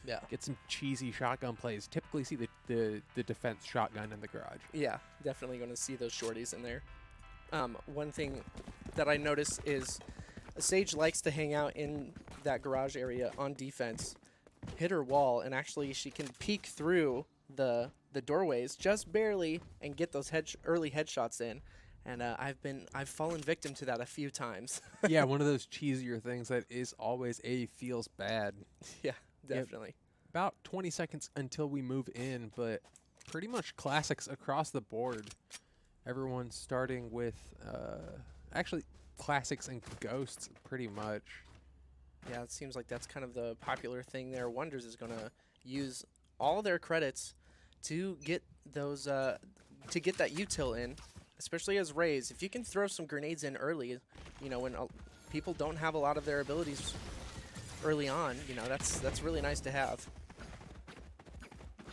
Yeah. get some cheesy shotgun plays. Typically see the defense shotgun in the garage. Yeah, definitely going to see those shorties in there. One thing that I notice is Sage likes to hang out in that garage area on defense, hit her wall, and actually she can peek through the doorways just barely and get those early headshots in. And I've fallen victim to that a few times. Yeah, one of those cheesier things that is always feels bad. Yeah, definitely. About 20 seconds until we move in, but pretty much classics across the board. Everyone's starting with actually classics and ghosts pretty much. Yeah, it seems like that's kind of the popular thing there. Wonders is going to use all their credits to get those to get that util in, especially as Rays. If you can throw some grenades in early, you know, when people don't have a lot of their abilities early on, you know, that's really nice to have.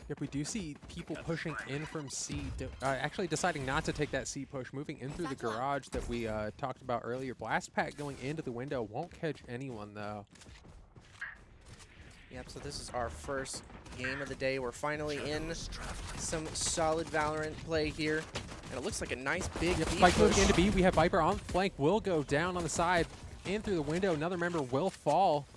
Yep, we do see people pushing in from C, actually deciding not to take that C push, moving in through the garage that we talked about earlier. Blast pack going into the window, won't catch anyone though. Yep, so this is our first game of the day. We're finally in some solid Valorant play here. And it looks like a nice big B Spike push. moving into B. We have Viper on the flank, will go down on the side, in through the window. Another member will fall.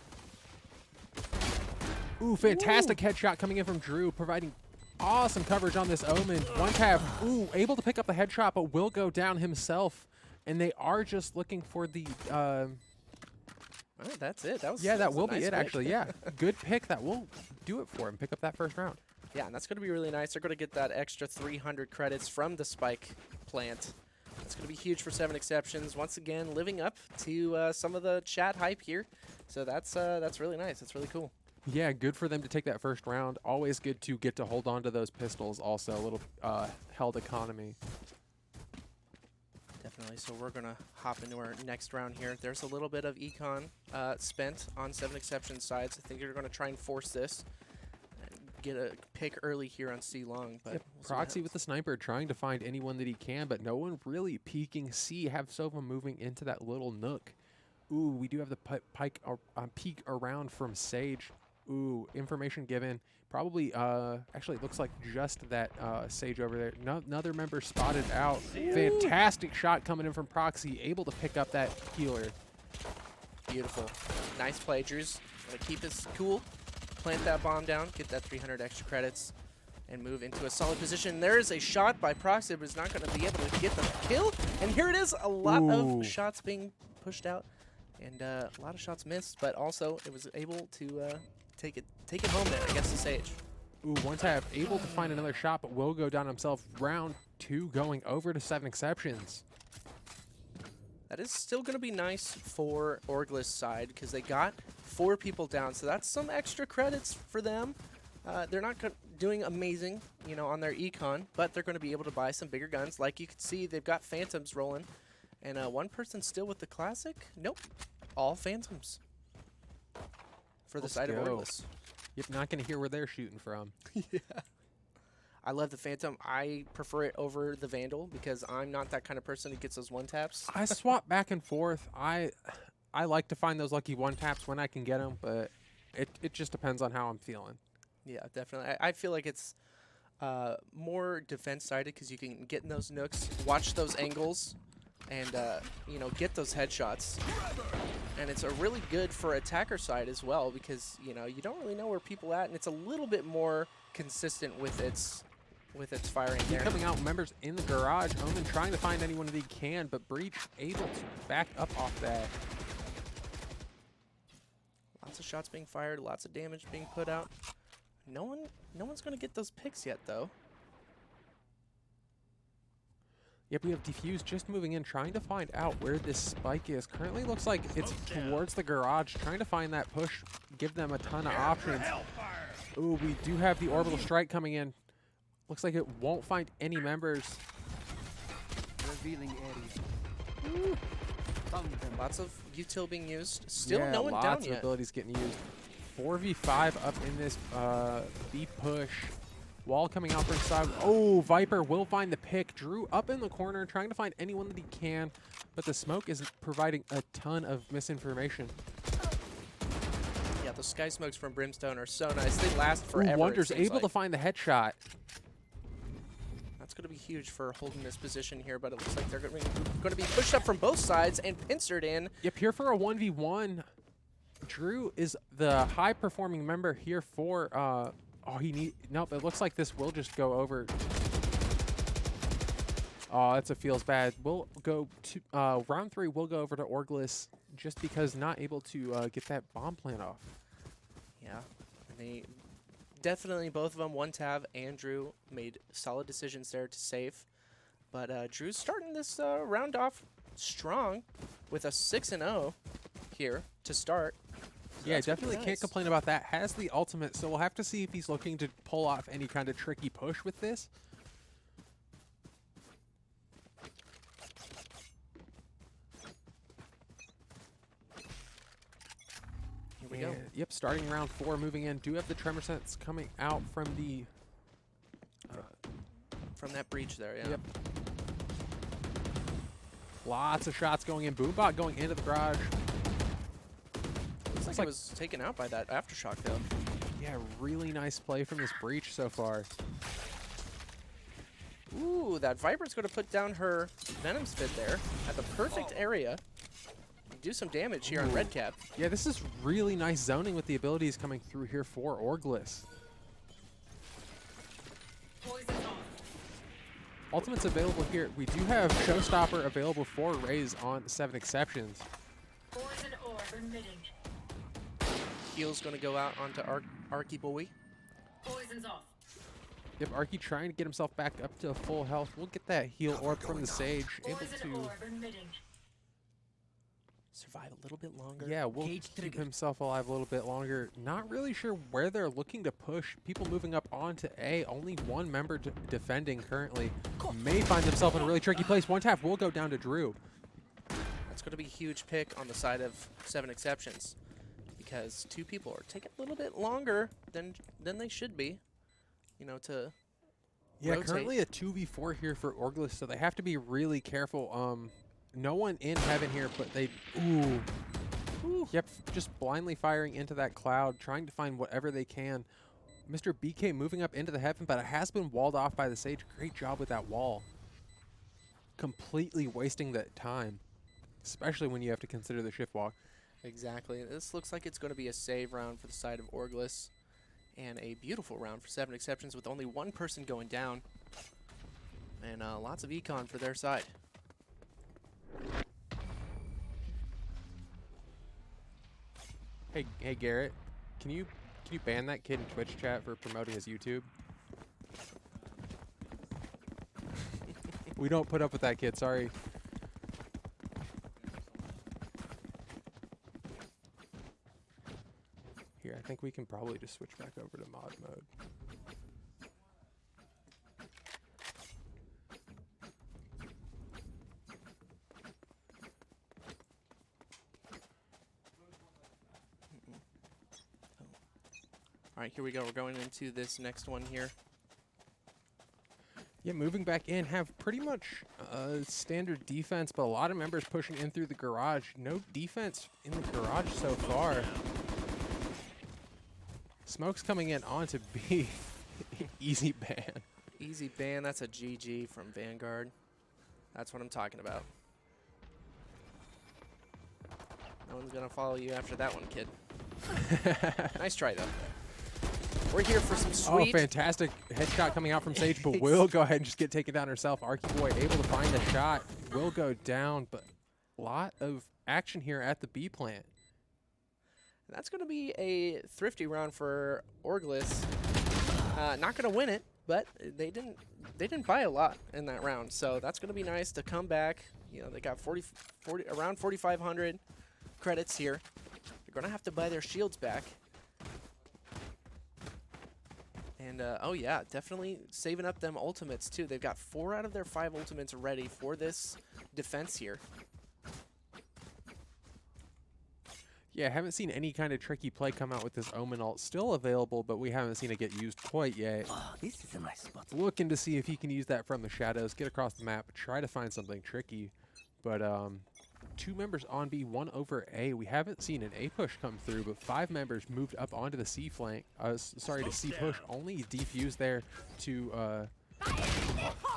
Ooh, fantastic headshot coming in from Drew, providing awesome coverage on this Omen. One tap, ooh, able to pick up the headshot, but will go down himself. And they are just looking for the... Oh, that's it. That was that will nice be it, pick. actually, yeah. Good pick. That will do it for him. Pick up that first round. Yeah, and that's going to be really nice. They're going to get that extra 300 credits from the Spike plant. That's going to be huge for 7 Exceptions. Once again, living up to some of the chat hype here. So that's really nice. That's really cool. Yeah, good for them to take that first round. Always good to get to hold on to those pistols also. A little held economy. Definitely. So we're going to hop into our next round here. There's a little bit of econ spent on 7 Exceptions sides. I think they're going to try and force this. Get a pick early here on C long, but we'll Proxy with the sniper trying to find anyone that he can, but no one really peeking C. Have Sova moving into that little nook. Ooh, we do have the peek around from Sage. Ooh, information given. Probably, actually, it looks like just that Sage over there. Another member spotted out. Fantastic shot coming in from Proxy, able to pick up that healer. Beautiful. Nice play, Drew's gonna keep his cool. Plant that bomb down, get that 300 extra credits, and move into a solid position. There is a shot by Proxy, but is not going to be able to get the kill. And here it is, a lot of shots being pushed out, and a lot of shots missed, but also it was able to take it home there against the Sage. Ooh, one tap, able to find another shot, but will go down himself. Round 2 going over to 7 Exceptions. That is still going to be nice for Orgless side because they got 4 people down, so that's some extra credits for them. They're not doing amazing, you know, on their econ, but they're going to be able to buy some bigger guns. Like you can see, they've got Phantoms rolling, and one person still with the Classic. Nope, all Phantoms for the side of Orgless. Yep, not going to hear where they're shooting from. Yeah. I love the Phantom. I prefer it over the Vandal because I'm not that kind of person who gets those one-taps. I swap back and forth. I like to find those lucky one-taps when I can get them, but it just depends on how I'm feeling. Yeah, definitely. I feel like it's more defense-sided because you can get in those nooks, watch those angles, and you know, get those headshots. And it's a really good for attacker side as well because, you know, you don't really know where people are at, and it's a little bit more consistent with its firing there. Coming out, members in the garage. Omen trying to find anyone that he can, but Breach able to back up off that. Lots of shots being fired, lots of damage being put out. No one's going to get those picks yet, though. Yep, we have Defuse just moving in, trying to find out where this spike is. Currently looks like it's towards the garage, trying to find that push, give them a ton of options. Ooh, we do have the orbital strike coming in. Looks like it won't find any members. Revealing area. Lots of util being used. Still no one down lots yet. of abilities getting used. 4v5 up in this B push. Wall coming out from side. Oh, Viper will find the pick. Drew up in the corner, trying to find anyone that he can, but the smoke is providing a ton of misinformation. Yep, The sky smokes from Brimstone are so nice. They last Ooh, forever. Wonder's able to find the headshot. That's going to be huge for holding this position here, but it looks like they're going to be pushed up from both sides and pincered in. Yep, here for a 1v1. Drew is the high-performing member here for, nope, it looks like this will just go over. Oh, that's a feels bad. We'll go to, round 3 will go over to Orgless just because not able to get that bomb plant off. Yeah, they definitely, both of them, one Tav and Drew, made solid decisions there to save. But Drew's starting this round off strong with a 6-0 here to start. So yeah, definitely can't complain about that. Has the ultimate, so we'll have to see if he's looking to pull off any kind of tricky push with this. Here we go. Yep, starting round 4, moving in. Do have the tremor sense coming out from the... from that breach there, yeah. Yep. Lots of shots going in. Boombot going into the garage. Looks like it was taken out by that aftershock, though. Yeah, really nice play from this breach so far. Ooh, that Viper's going to put down her Venom Spit there at the perfect area. Do some damage here on Redcap. Yeah, this is really nice zoning with the abilities coming through here for Orgless. Ultimate's available here. We do have Showstopper available for Raze on 7 Exceptions. Poison orb emitting. Heal's going to go out onto Arky Boy. Poison's off. Yep, Arky trying to get himself back up to full health. We'll get that heal orb from the Sage. Able Poison to orb emitting. Survive a little bit longer. Yeah, we'll keep himself alive a little bit longer. Not really sure where they're looking to push. People moving up onto A. Only one member defending currently. May find himself in a really tricky place. One tap will go down to Drew. That's going to be a huge pick on the side of 7 Exceptions because 2 people are taking a little bit longer than they should be, you know, to rotate. Currently a 2v4 here for Orgless, so they have to be really careful. No one in heaven here, but they... Ooh. Yep, just blindly firing into that cloud, trying to find whatever they can. Mr. BK moving up into the heaven, but it has been walled off by the Sage. Great job with that wall. Completely wasting that time, especially when you have to consider the shift walk. Exactly. This looks like it's going to be a save round for the side of Orgless and a beautiful round for 7 Exceptions with only one person going down and lots of econ for their side. Hey Garrett, can you ban that kid in Twitch chat for promoting his YouTube? We don't put up with that kid, sorry. Here, I think we can probably just switch back over to mod mode. All right, here we go. We're going into this next one here. Yeah, moving back in, have pretty much standard defense, but a lot of members pushing in through the garage. No defense in the garage so far. Smoke's coming in onto B. Easy ban. Easy ban. That's a GG from Vanguard. That's what I'm talking about. No one's going to follow you after that one, kid. Nice try, though. We're here for some sweet... Oh, fantastic headshot coming out from Sage, but will go ahead and just get taken down herself. Arky Boy able to find the shot. Will go down, but a lot of action here at the B plant. That's going to be a thrifty round for Orgless. Not going to win it, but they didn't buy a lot in that round, so that's going to be nice to come back. You know, they got around 4,500 credits here. They're going to have to buy their shields back. And, oh yeah, definitely saving up them ultimates, too. They've got 4 out of their 5 ultimates ready for this defense here. Yeah, haven't seen any kind of tricky play come out with this Omen ult. Still available, but we haven't seen it get used quite yet. Oh, this is a nice spot. Looking to see if he can use that from the shadows, get across the map, try to find something tricky. But 2 members on B, 1 over A. We haven't seen an A push come through, but 5 members moved up onto the C flank. Sorry, to C push. Only defuse there to...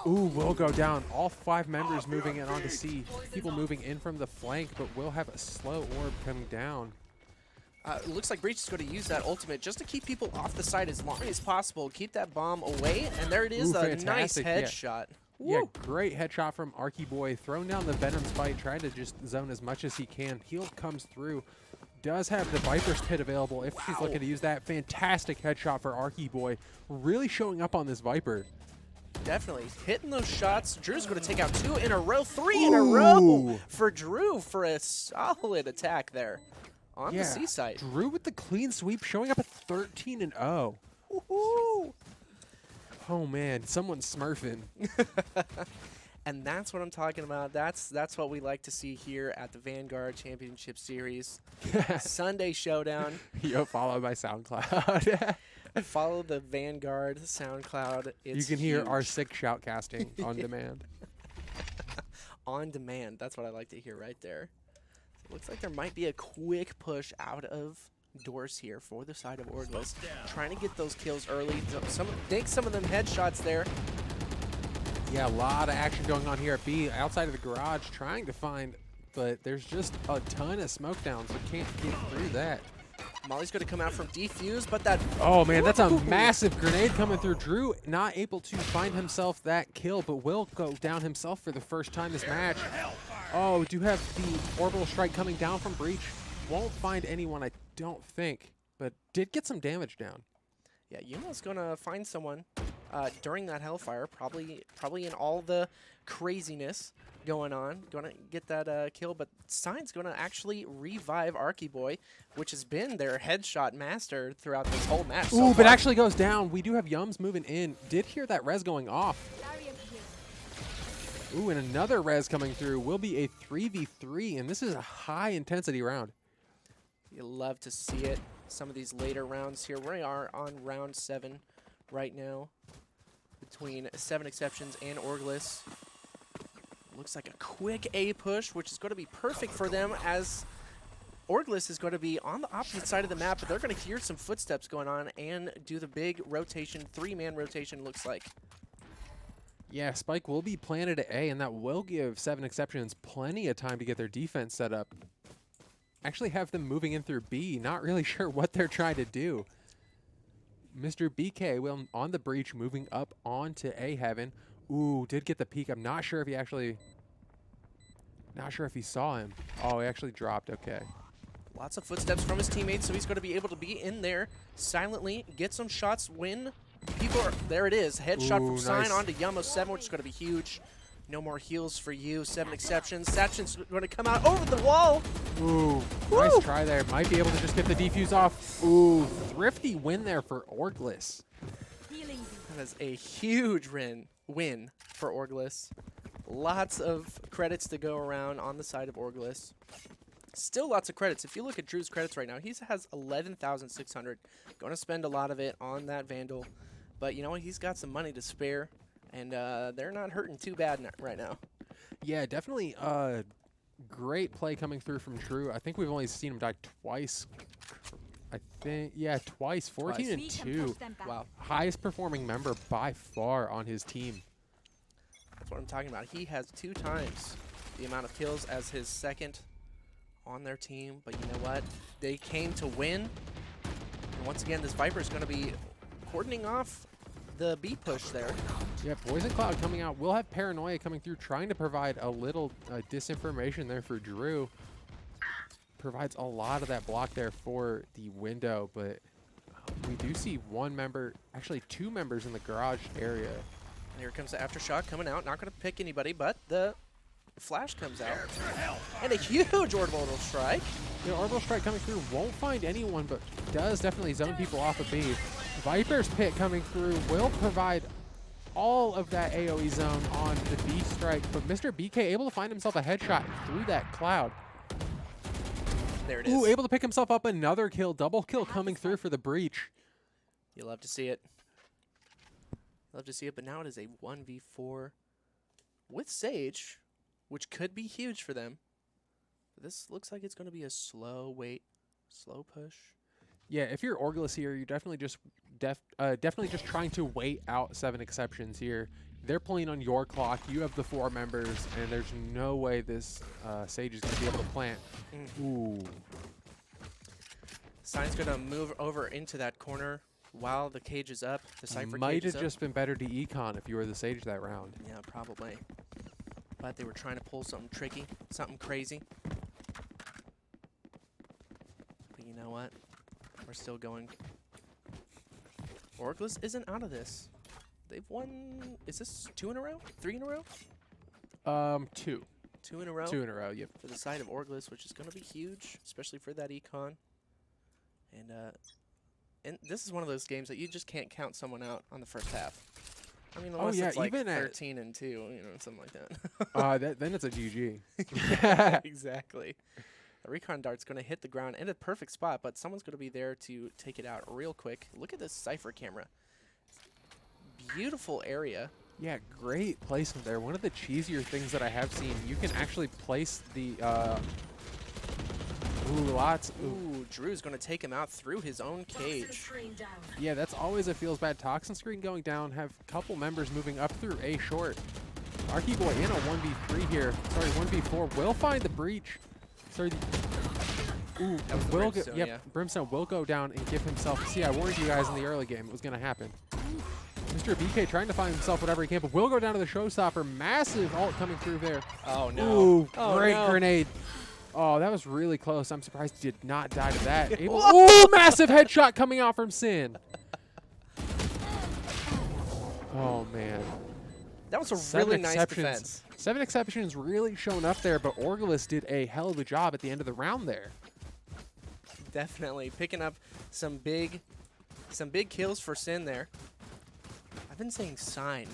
Ooh, will go down. All 5 members moving in onto C. People moving in from the flank, but will have a slow orb coming down. It looks like Breach is going to use that ultimate just to keep people off the side as long as possible. Keep that bomb away, and there it is, Ooh, a nice fantastic, yeah. headshot. Yeah, Woo. great headshot from Arky Boy. Throwing down the Venom Spike, trying to just zone as much as he can. Heal comes through. Does have the Viper's Pit available if she's looking to use that. Fantastic headshot for Arky Boy. Really showing up on this Viper. Definitely hitting those shots. Drew's going to take out 2 in a row, 3 in a row for Drew for a solid attack there on the C side. Drew with the clean sweep, showing up at 13-0. Woohoo! Oh man, someone's smurfing. And that's what I'm talking about. That's what we like to see here at the Vanguard Championship Series. Sunday Showdown. Yo, followed by SoundCloud. Follow the Vanguard SoundCloud. You can hear our sick shoutcasting on demand. On demand. That's what I like to hear right there. So it looks like there might be a quick push out of doors here for the side of Orgless. Trying to get those kills early. Take some of them headshots there. Yeah, a lot of action going on here at B. Outside of the garage, trying to find, but there's just a ton of smoke downs. We can't get through that. Molly's going to come out from defuse, but that... Oh, man, that's a massive grenade coming through. Drew not able to find himself that kill, but will go down himself for the first time this match. Oh, do have the orbital strike coming down from Breach. Won't find anyone, I don't think, but did get some damage down. Yeah, Yuma's going to find someone during that Hellfire, probably in all the craziness going on. Going to get that kill, but Sign's going to actually revive Arky Boy, which has been their headshot master throughout this whole match. Ooh, but actually goes down. We do have Yums moving in. Did hear that res going off. Ooh, and another res coming through. Will be a 3v3, and this is a high-intensity round. You love to see it. Some of these later rounds here. We are on round 7 right now between 7 Exceptions and Orgless. Looks like a quick A push, which is going to be perfect for them as Orgless is going to be on the opposite side of the map, but they're going to hear some footsteps going on and do the big rotation, 3-man rotation looks like. Yeah, Spike will be planted at A, and that will give 7 Exceptions plenty of time to get their defense set up. Actually have them moving in through B. Not really sure what they're trying to do. Mr. BK will on the breach, moving up onto A heaven. Ooh, did get the peek. I'm not sure if he actually... Not sure if he saw him. Oh, he actually dropped. Okay. Lots of footsteps from his teammates, so he's going to be able to be in there silently, get some shots, win. People are... There it is. Headshot from Sign nice. onto Yamo 7, which is going to be huge. No more heals for you. 7 Exceptions. Sachin's going to come out over the wall. Ooh, nice try there. Might be able to just get the defuse off. Ooh, thrifty win there for Orgless. That is a huge win for Orgless. Lots of credits to go around on the side of Orgless. Still lots of credits. If you look at Drew's credits right now, he has 11,600. Going to spend a lot of it on that Vandal. But you know what? He's got some money to spare. And they're not hurting too bad right now. Yeah, definitely great play coming through from Drew. I think we've only seen him die twice. I think, yeah, twice. 14 and 2. Wow. Highest performing member by far on his team. That's what I'm talking about. He has 2 times the amount of kills as his second on their team. But you know what? They came to win. And once again, this Viper is going to be cordoning off the B push there. Yeah, Poison Cloud coming out. We'll have Paranoia coming through, trying to provide a little disinformation there for Drew. Provides a lot of that block there for the window, but we do see 1 member, actually 2 members in the garage area. And here comes the Aftershock coming out. Not going to pick anybody, but the flash comes out. And a huge orbital strike. The orbital strike coming through. Won't find anyone, but does definitely zone people off of B. Viper's Pit coming through will provide all of that AoE zone on the B strike, but Mr. BK able to find himself a headshot through that cloud. There it is. Ooh, able to pick himself up another kill. Double kill coming through for the breach. You love to see it. Love to see it, but now it is a 1v4 with Sage, which could be huge for them. This looks like it's going to be a slow wait, slow push. Yeah, if you're Orgless here, you're definitely just definitely just trying to wait out 7 exceptions here. They're playing on your clock. You have the 4 members, and there's no way this Sage is going to be able to plant. Ooh. Sign's going to move over into that corner while the cage is up. The Cypher Might cage is have up. just been better to econ if you were the Sage that round. Yeah, probably. But they were trying to pull something tricky, something crazy. But you know what? We're still going. Orgless isn't out of this. They've won. Is this 2 in a row? 3 in a row? 2. 2 in a row? 2 in a row, yep. For the side of Orgless, which is going to be huge, especially for that econ. And this is one of those games that you just can't count someone out on the first half. I mean, unless yeah, it's like even at 13 and 2, you know, something like that. Then it's a GG. Exactly. The recon dart's going to hit the ground in a perfect spot, but someone's going to be there to take it out real quick. Look at this Cypher camera. Beautiful area. Yeah, great placement there. One of the cheesier things that I have seen. You can actually place the Ooh, Drew's going to take him out through his own Toxin cage. screen down. Yeah, that's always a feels bad. Toxin screen going down. Have a couple members moving up through A short. Arky Boy in a 1v3 here. Sorry, 1v4. Will find the breach. Sorry. Ooh, That was the will Brimstone, yep, yeah. Brimstone will go down and give himself. See, I warned you guys in the early game it was going to happen. Mr. BK trying to find himself whatever he can, but will go down to the showstopper. Massive ult coming through there. Oh, no. Ooh, Oh, great no. grenade. Oh, that was really close. I'm surprised he did not die to that. Ooh, massive headshot coming out from Sin. Oh, man. That was a 7 really nice exceptions. defense. 7 exceptions really showing up there, but Orgless did a hell of a job at the end of the round there. Definitely picking up some big kills for Sin there. I've been saying Sign.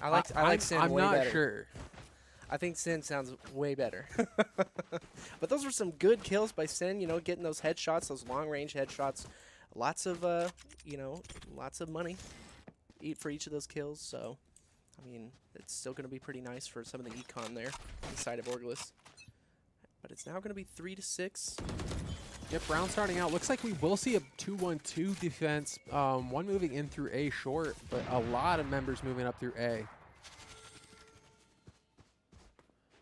I like Sin I'm way not better. sure. I think Sin sounds way better. But those were some good kills by Sin, you know, getting those headshots, those long-range headshots. Lots of, you know, lots of money for each of those kills. So, I mean, it's still going to be pretty nice for some of the econ there on the side of Orgless. But it's now going to be 3-6. Yep, round starting out. Looks like we will see a 2-1-2 defense. One moving in through A short, but a lot of members moving up through A.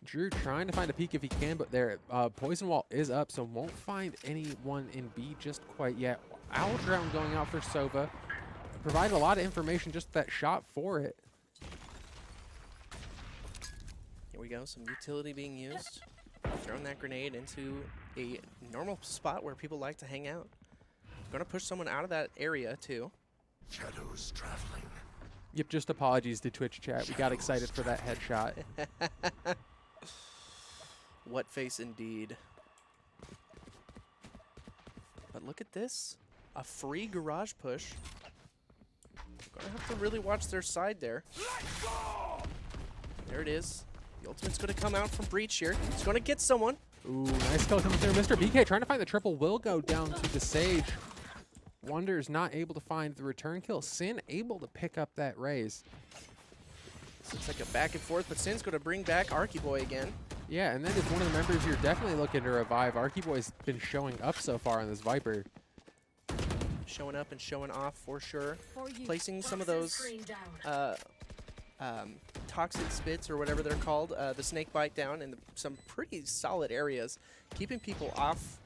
Drew trying to find a peek if he can, but there, Poison Wall is up, so won't find anyone in B just quite yet. Owl Drown going out for Sova. Provided a lot of information, just that shot for it. Here we go, some utility being used. Throwing that grenade into a normal spot where people like to hang out. Gonna push someone out of that area too. Shadows traveling. Yep, just apologies to Twitch chat. We got excited for that headshot. What face indeed. But look at this. A free garage push. Gonna have to really watch their side there. There it is. The ultimate's gonna come out from Breach here. He's gonna get someone. Ooh, nice kill coming through. Mr. BK trying to find the triple will go down to the Sage. Wonder's not able to find the return kill. Sin able to pick up that raise. This looks like a back and forth, but Sin's gonna bring back Arky Boy again. Yeah, and then if one of the members you're definitely looking to revive, Arky Boy's been showing up so far on this Viper. Showing up and showing off for sure. For you. Placing some of Toxin those screen down. toxic spits or whatever they're called, the snake bite down in some pretty solid areas, keeping people off,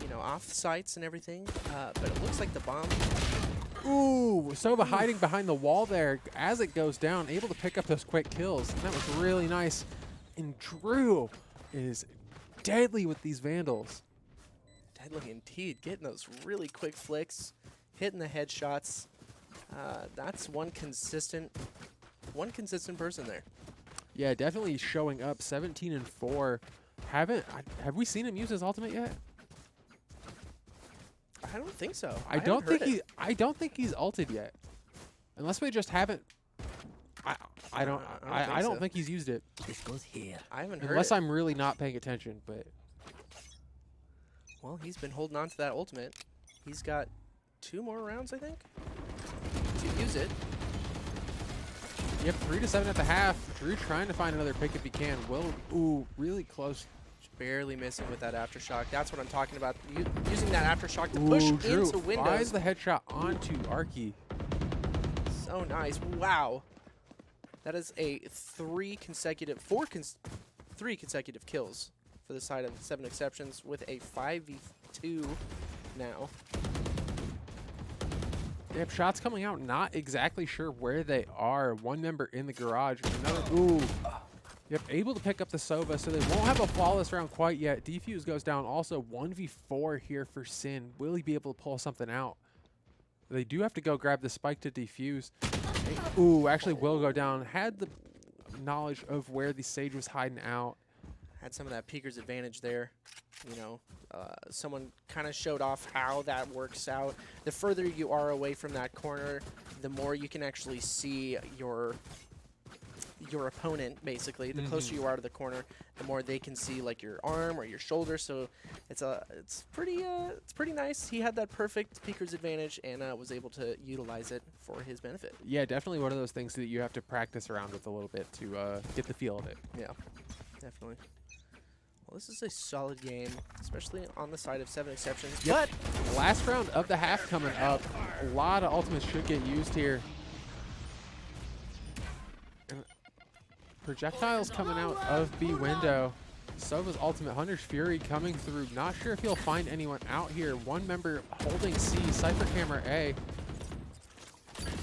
you know, off sites and everything. But it looks like the bomb. Ooh, Sova hiding behind the wall there as it goes down, able to pick up those quick kills. And that was really nice. And Drew is deadly with these Vandals. Deadly indeed, getting those really quick flicks, hitting the headshots. That's one consistent person there. Yeah, definitely showing up. 17-4. Have we seen him use his ultimate yet? I don't think so. I don't think he's ulted yet. Unless we just haven't. I don't think he's used it. This goes here. I haven't heard Unless it. I'm really not paying attention, but Well, he's been holding on to that ultimate. He's got 2 more rounds, I think, to use it. yep, 3-7 at the half. Drew trying to find another pick if he can. Will, ooh, really close. barely missing with that aftershock. That's what I'm talking about. Using that aftershock to push Drew into windows. finds the headshot onto Arky. So nice. Wow. That is a three consecutive kills for the side of 7 Exceptions with a 5v2 now. They have shots coming out, not exactly sure where they are. One member in the garage, another, ooh. Yep, able to pick up the Sova, so they won't have a flawless round quite yet. Defuse goes down, also 1v4 here for Sin. Will he be able to pull something out? They do have to go grab the spike to defuse. Ooh, actually will go down. Had the knowledge of where the Sage was hiding out. Had some of that peeker's advantage there. You know, someone kind of showed off how that works out. The further you are away from that corner, the more you can actually see your opponent, basically. The closer you are to the corner, the more they can see like your arm or your shoulder. So it's pretty nice. He had that perfect peeker's advantage and was able to utilize it for his benefit. Yeah, definitely one of those things that you have to practice around with a little bit to get the feel of it. Yeah, definitely. Well, this is a solid game, especially on the side of 7 Exceptions. Yep. But last round of the half coming up. A lot of ultimates should get used here. And projectiles coming out of B window. Sova's ultimate, Hunter's Fury coming through. Not sure if he'll find anyone out here. One member holding C, Cypher Camera A.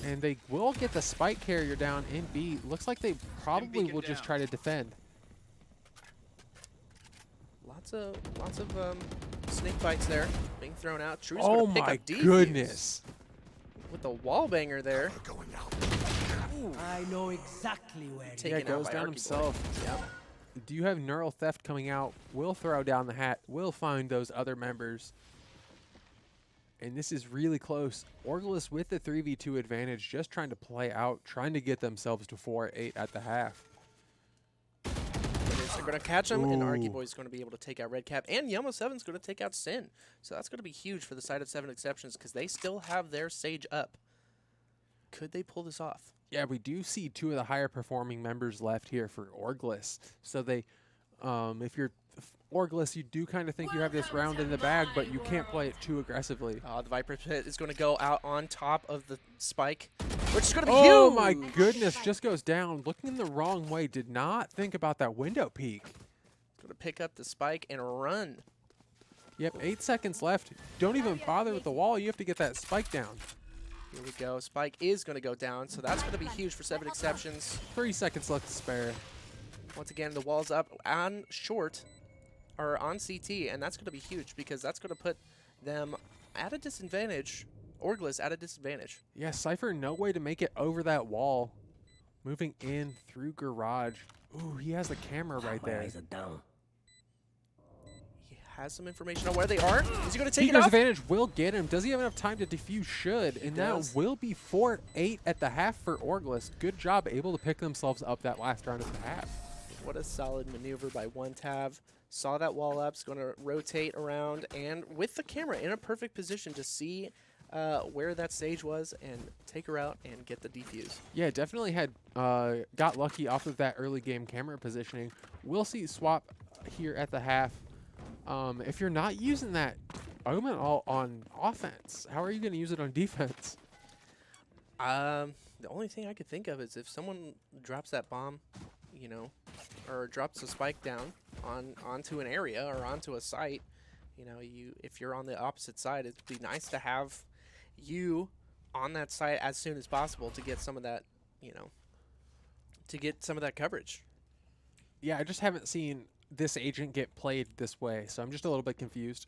And they will get the spike carrier down in B. Looks like they probably will just try to defend. Lots of snake bites there being thrown out. Drew's Oh gonna pick my up defuse goodness. with the wall banger there. Going out. I know exactly where. Taken Yeah, out goes by down Arky Boy. himself. Yep. Do you have neural theft coming out? Will throw down the hat. Will find those other members. And this is really close. Orgless with the 3v2 advantage, just trying to play out, trying to get themselves to 4-8 at the half. They're going to catch him, and Arky Ooh. Boy's going to be able to take out Red Cap, and Yellow 7's going to take out Sin. So that's going to be huge for the side of 7 Exceptions because they still have their Sage up. Could they pull this off? Yeah, we do see 2 of the higher performing members left here for Orgless. So they, if you're Orgless, you do kind of think you have this round in the bag, but you can't play it too aggressively. The Viper Pit is going to go out on top of the spike, which is going to be Oh huge. my goodness, just goes down. Looking the wrong way, did not think about that window peek. Going to pick up the spike and run. Yep, 8 seconds left. Don't even bother with the wall. You have to get that spike down. Here we go. Spike is going to go down, so that's going to be huge for 7 Exceptions. 3 seconds left to spare. Once again, the wall's up on short, or on CT, and that's going to be huge because that's going to put them at a disadvantage. Orgless at a disadvantage. Yeah, Cypher, no way to make it over that wall. Moving in through garage. Ooh, he has the camera right My there. eyes are down. He has some information on where they are. Is he going to take it Peeker's off? advantage will get him. Does he have enough time to defuse? Should. And that does. will be 4-8 at the half for Orgless. Good job able to pick themselves up that last round of the half. What a solid maneuver by one Tav. Saw that wall up, is going to rotate around, and with the camera in a perfect position to see where that Sage was and take her out and get the defuse. Yeah, definitely had got lucky off of that early game camera positioning. We'll see swap here at the half. If you're not using that Omen all on offense, how are you going to use it on defense? The only thing I could think of is if someone drops that bomb, you know, or drops a spike down onto an area or onto a site, you know, if you're on the opposite side, it'd be nice to have you on that site as soon as possible to get some of that, you know, to get some of that coverage. Yeah, I just haven't seen this agent get played this way, so I'm just a little bit confused.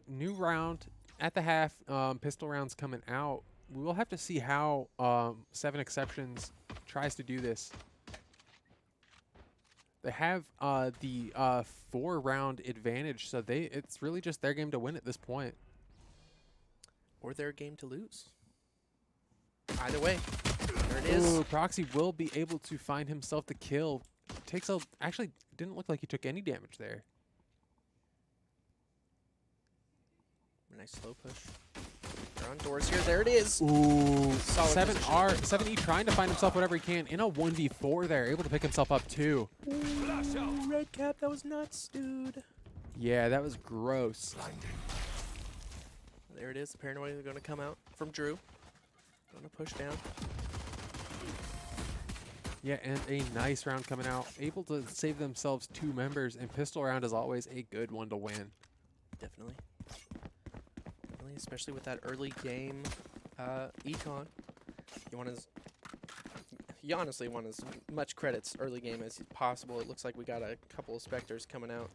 New round at the half, pistol rounds coming out. We will have to see how 7 Exceptions tries to do this. They have the 4-round advantage, so it's really just their game to win at this point. Or their game to lose. Either way, there it is. Ooh, Proxy will be able to find himself the kill. Actually, didn't look like he took any damage there. Nice slow push. They're on doors here. There it is. Ooh, Solid 7E trying to find himself whatever he can in a 1v4 there, able to pick himself up too. Flash out. red cap. That was nuts, dude. Yeah, that was gross. There it is. The paranoid are going to come out from Drew. Going to push down. Yeah, and a nice round coming out. Able to save themselves 2 members, and pistol round is always a good one to win. Definitely. Definitely, especially with that early game econ. You honestly want as much credits early game as possible. It looks like we got a couple of Spectres coming out.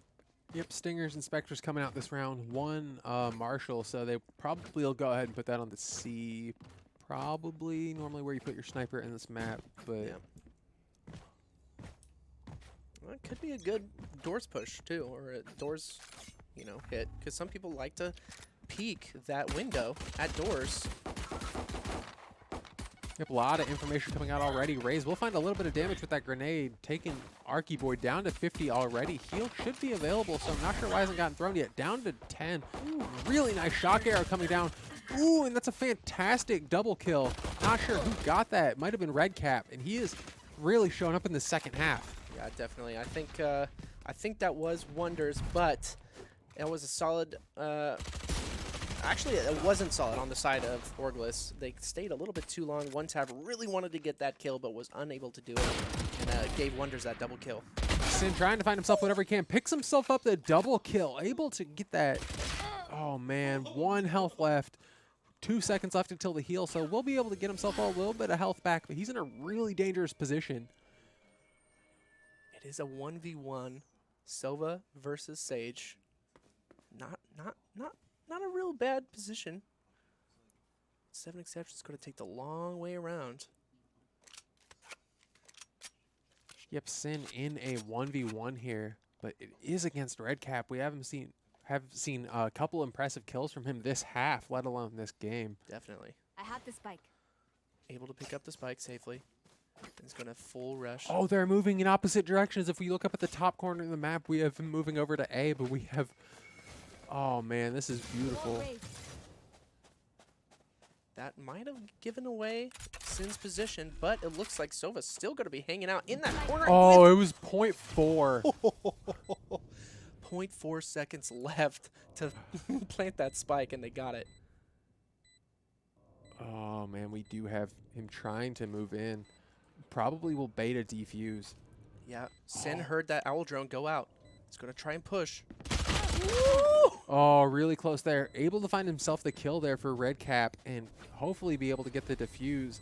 Yep, Stingers and Spectres coming out this round. 1 Marshall, so they probably will go ahead and put that on the C. Probably normally where you put your sniper in this map, but... Yeah. Well, it could be a good doors push, too, or a doors, hit. Because some people like to peek that window at doors. Yep, a lot of information coming out already. Raze will find a little bit of damage with that grenade, taking Arky Boy down to 50 already. Heal should be available, so I'm not sure why it hasn't gotten thrown yet. Down to 10. Ooh, really nice shock arrow coming down. Ooh, and that's a fantastic double kill. Not sure who got that. Might have been Red Cap, and he is really showing up in the second half. Yeah, definitely. I think that was Wonders, but it was a solid. Actually, it wasn't solid on the side of Orgless. They stayed a little bit too long. One Tab really wanted to get that kill, but was unable to do it, and gave Wonders that double kill. Sin trying to find himself whatever he can. Picks himself up the double kill. Able to get that. Oh, man. 1 health left. 2 seconds left until the heal, so we'll be able to get himself a little bit of health back, but he's in a really dangerous position. It is a 1v1, Sova versus Sage. Not a real bad position. 7 exceptions going to take the long way around. Yep, Sin in a 1v1 here, but it is against Red Cap. We have seen a couple impressive kills from him this half, let alone this game. Definitely. I have the spike. Able to pick up the spike safely. He's going to full rush. Oh, they're moving in opposite directions. If we look up at the top corner of the map, we have him moving over to A, but we have... Oh, man, this is beautiful. That might have given away Sin's position, but it looks like Sova's still going to be hanging out in that corner. Oh, it was 0.4. 0.4 seconds left to plant that spike, and they got it. Oh, man, we do have him trying to move in. Probably will bait a defuse. Yeah, Sin heard that owl drone go out. He's going to try and push. Oh, really close there. Able to find himself the kill there for Red Cap and hopefully be able to get the defuse.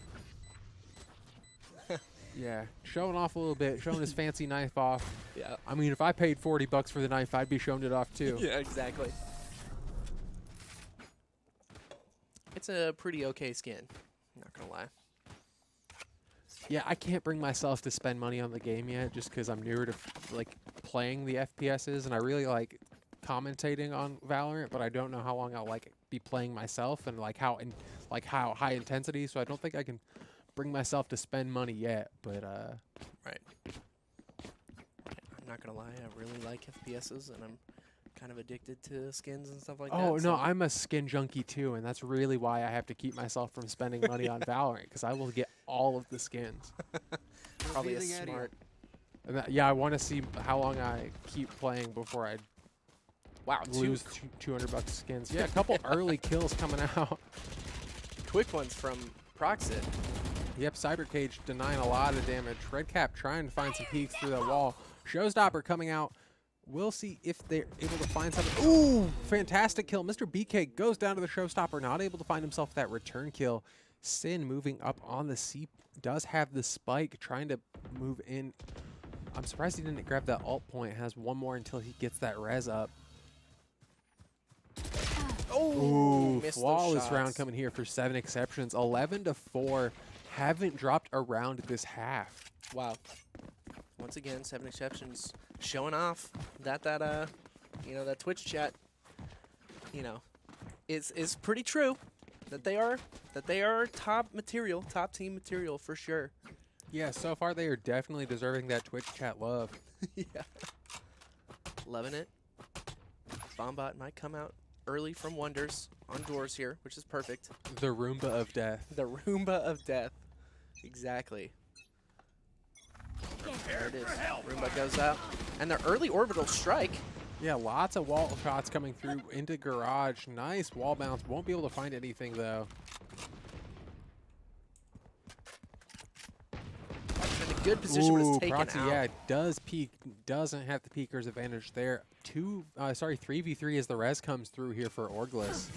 Yeah, showing off a little bit, showing his fancy knife off. Yeah. I mean, if I paid 40 bucks for the knife, I'd be showing it off too. Yeah, exactly. It's a pretty okay skin, not going to lie. Yeah, I can't bring myself to spend money on the game yet just because I'm newer to like playing the FPSs, and I really like commentating on Valorant, but I don't know how long I'll be playing myself and how high intensity, so I don't think I can bring myself to spend money yet, but Right. I'm not going to lie, I really like FPSs, and I'm kind of addicted to skins and stuff like that. oh no, so- I'm a skin junkie too, and that's really why I have to keep myself from spending money on Valorant, because I will get all of the skins. Probably a smart. And yeah, I want to see how long I keep playing before I Wow, lose 200 bucks skins. Yeah, a couple early kills coming out. quick ones from Proxit. Yep, Cyber Cage denying a lot of damage. Red Cap trying to find some peeks through the wall. Showstopper coming out. We'll see if they're able to find something. Ooh, fantastic kill. Mr. BK goes down to the Showstopper, not able to find himself that return kill. Sin moving up on the C, does have the spike, trying to move in. I'm surprised he didn't grab that alt point. Has one more until he gets that res up. Oh, Ooh, missed those flawless round shots. coming here for 7 exceptions. 11-4. Haven't dropped a round this half. Wow. Once again, 7 exceptions showing off that Twitch chat, is pretty true. That they are top team material for sure. Yeah, so far they are definitely deserving that Twitch chat love. Yeah. Loving it. Bombot might come out early from Wonders on doors here, which is perfect. The Roomba of death. The Roomba of death. Exactly. There it is. Roomba goes up. And the early orbital strike. Yeah, lots of wall shots coming through into garage. Nice wall bounce. Won't be able to find anything though. In a good position, but it's taken Proxy, out. yeah, does peek. Doesn't have the peeker's advantage there. 3v3 as the res comes through here for Orgless.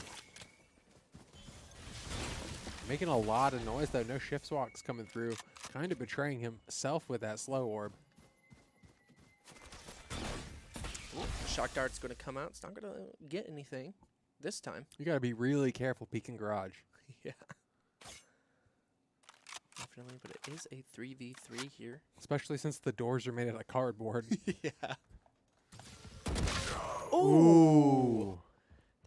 Making a lot of noise though. No shift walks coming through. Kind of betraying himself with that slow orb. Shock dart's going to come out. It's not going to get anything this time. You got to be really careful peeking garage. Yeah. Definitely, but it is a 3v3 here. Especially since the doors are made out of cardboard. Yeah. Ooh.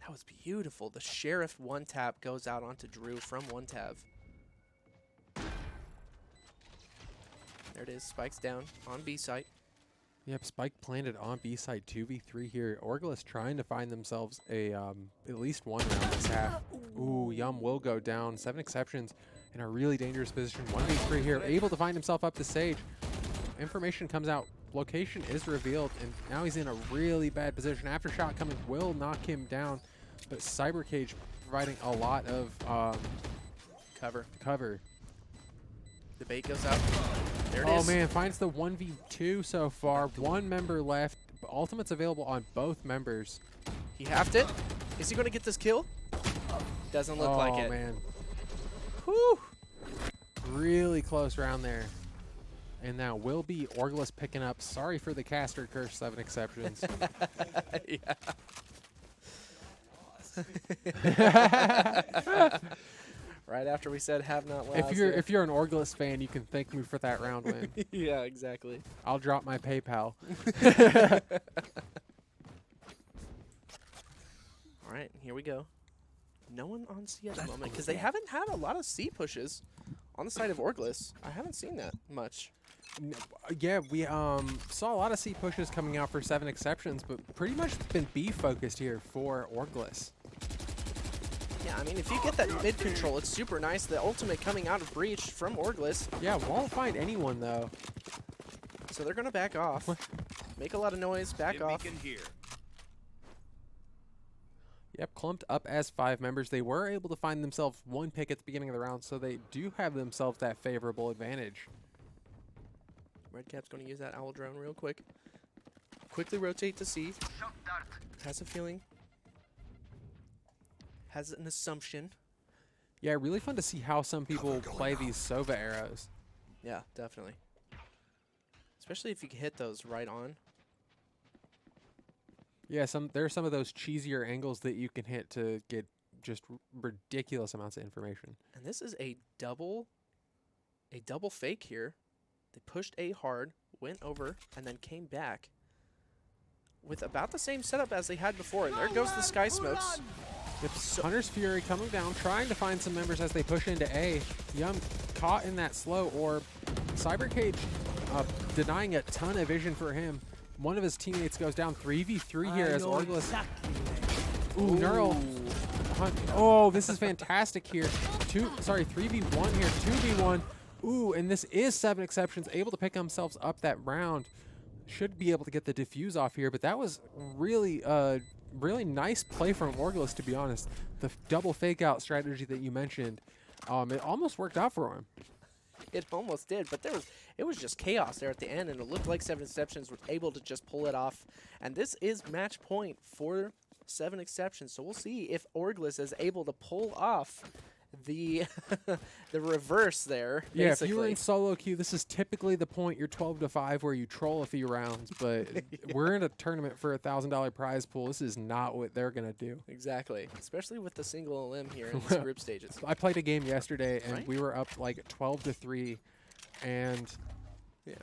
That was beautiful. The Sheriff one tap goes out onto Drew from one tab. There it is. Spikes down on B site. Yep, Spike planted on B side 2v3 here. Orgless trying to find themselves a at least one round this half. Ooh, Yum will go down. 7 exceptions in a really dangerous position. 1v3 here, able to find himself up the stage. Information comes out. Location is revealed, and now he's in a really bad position. Aftershock coming will knock him down, but Cyber Cage providing a lot of cover. The bait goes out. There it Oh is. man, finds the 1v2 so far. One member left. Ultimate's available on both members. He halved it. Is he going to get this kill? Doesn't look like it. Oh man, Whew. really close round there. And now will be Orgless picking up. Sorry for the caster curse, 7 exceptions. Right after we said have not lost. If you're an Orgless fan, you can thank me for that round win. Yeah, exactly. I'll drop my PayPal. All right, here we go. No one on C at the moment because they haven't had a lot of C pushes on the side of Orgless. I haven't seen that much. Yeah, we saw a lot of C pushes coming out for 7 exceptions, but pretty much been B focused here for Orgless. Yeah, I mean, if you get that mid control, it's super nice. The ultimate coming out of Breach from Orgless. Yeah, won't find anyone though. So they're going to back off. Make a lot of noise, back off. Yep, clumped up as 5 members. They were able to find themselves 1 pick at the beginning of the round, so they do have themselves that favorable advantage. Redcap's going to use that owl drone real quick. Quickly rotate to C. Has a feeling. Has an assumption. Yeah, really fun to see how some people play these Sova arrows. Yeah, definitely. Especially if you can hit those right on. Yeah, there are some of those cheesier angles that you can hit to get just ridiculous amounts of information. And this is a double fake here. They pushed A hard, went over, and then came back with about the same setup as they had before. And there goes the Sky Smokes. Yep, Hunter's Fury coming down, trying to find some members as they push into A. Yum caught in that slow orb. Cyber Cage denying a ton of vision for him. One of his teammates goes down. 3v3 here as Orgless. Exactly Ooh, Neural. Oh, this is fantastic here. 3v1 here, 2v1. Ooh, and this is 7 exceptions, able to pick themselves up that round. Should be able to get the diffuse off here, but that was really really nice play from Orgless, to be honest. The double fake out strategy that you mentioned, it almost worked out for him. It almost did, but it was just chaos there at the end, and it looked like 7 exceptions were able to just pull it off. And this is match point for 7 exceptions, so we'll see if Orgless is able to pull off the the reverse there. Yeah, basically. if you were in solo queue, this is typically the point you're 12-5 where you troll a few rounds, but we're in a tournament for a $1,000 prize pool. This is not what they're gonna do. Exactly, especially with the single limb here in these group stages. I played a game yesterday, and Right? we were up like 12-3, and Yeah.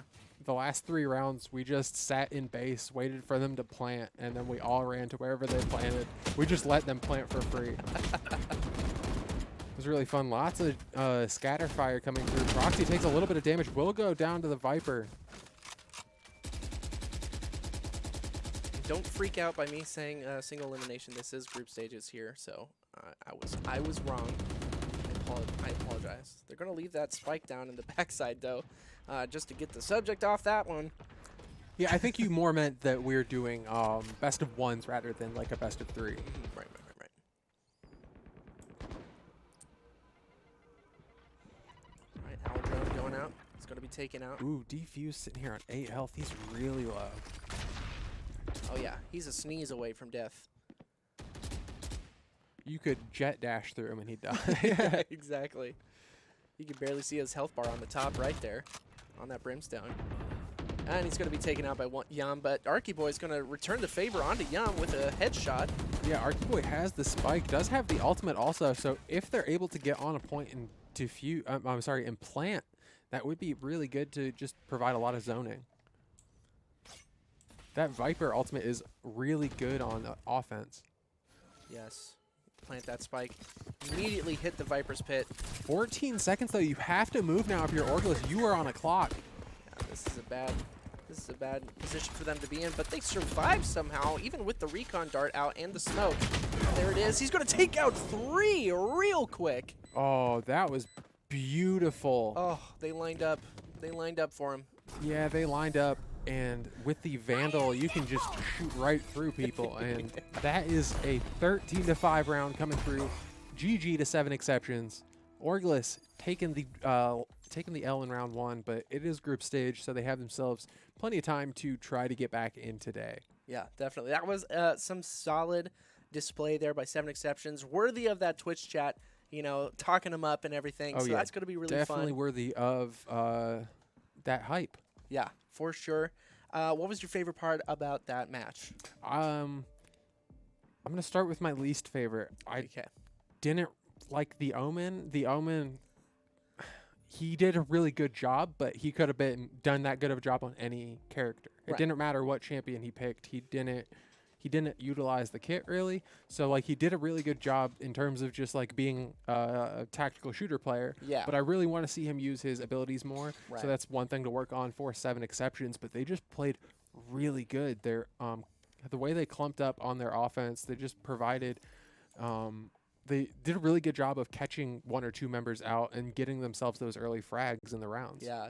the last 3 rounds, we just sat in base, waited for them to plant, and then we all ran to wherever they planted. We just let them plant for free. It was really fun. Lots of scatter fire coming through. Proxy takes a little bit of damage. Will go down to the Viper. Don't freak out by me saying single elimination. This is group stages here, so I was wrong. I I apologize. They're going to leave that spike down in the backside, though, just to get the subject off that one. Yeah, I think you more meant that we're doing best of ones rather than like a best of three. Right. All right, Owl Drone going out. It's going to be taken out. Ooh, Defuse sitting here on 8 health. He's really low. Oh, yeah. He's a sneeze away from death. You could jet dash through him and he'd die. Yeah, exactly. You can barely see his health bar on the top right there on that Brimstone. And he's going to be taken out by Yum, but Arky is going to return the favor onto Yum with a headshot. Yeah, Arky has the spike, does have the ultimate also, so if they're able to get on a point and defuse, and plant, that would be really good to just provide a lot of zoning. That Viper ultimate is really good on offense. Yes. Plant that spike. Immediately hit the Viper's pit. 14 seconds though, you have to move now if you're Orgless. You are on a clock. Yeah, this is a bad position for them to be in, but they survive somehow, even with the recon dart out and the smoke. There it is. He's going to take out 3 real quick. Oh, that was beautiful. Oh, they lined up. They lined up for him. Yeah, they lined up, and with the Vandal, you can just shoot right through people, and that is a 13-5 round coming through. GG to 7 exceptions. Orgless taking the L in round 1, but it is group stage, so they have themselves plenty of time to try to get back in today. Yeah, definitely. That was some solid display there by 7 exceptions, worthy of that Twitch chat, you know, talking them up and everything. Oh, so yeah, that's going to be really definitely fun. worthy of that hype. Yeah, for sure. What was your favorite part about that match? I'm gonna start with my least favorite. I Okay. didn't like the Omen. The Omen, he did a really good job, but he could have done that good of a job on any character. It Right. didn't matter what champion he picked. He didn't utilize the kit really. So like he did a really good job in terms of just like being a tactical shooter player. Yeah. But I really want to see him use his abilities more. Right. So that's one thing to work on for 7 exceptions. But they just played really good. They're the way they clumped up on their offense, they just provided. They did a really good job of catching 1 or 2 members out and getting themselves those early frags in the rounds. Yeah,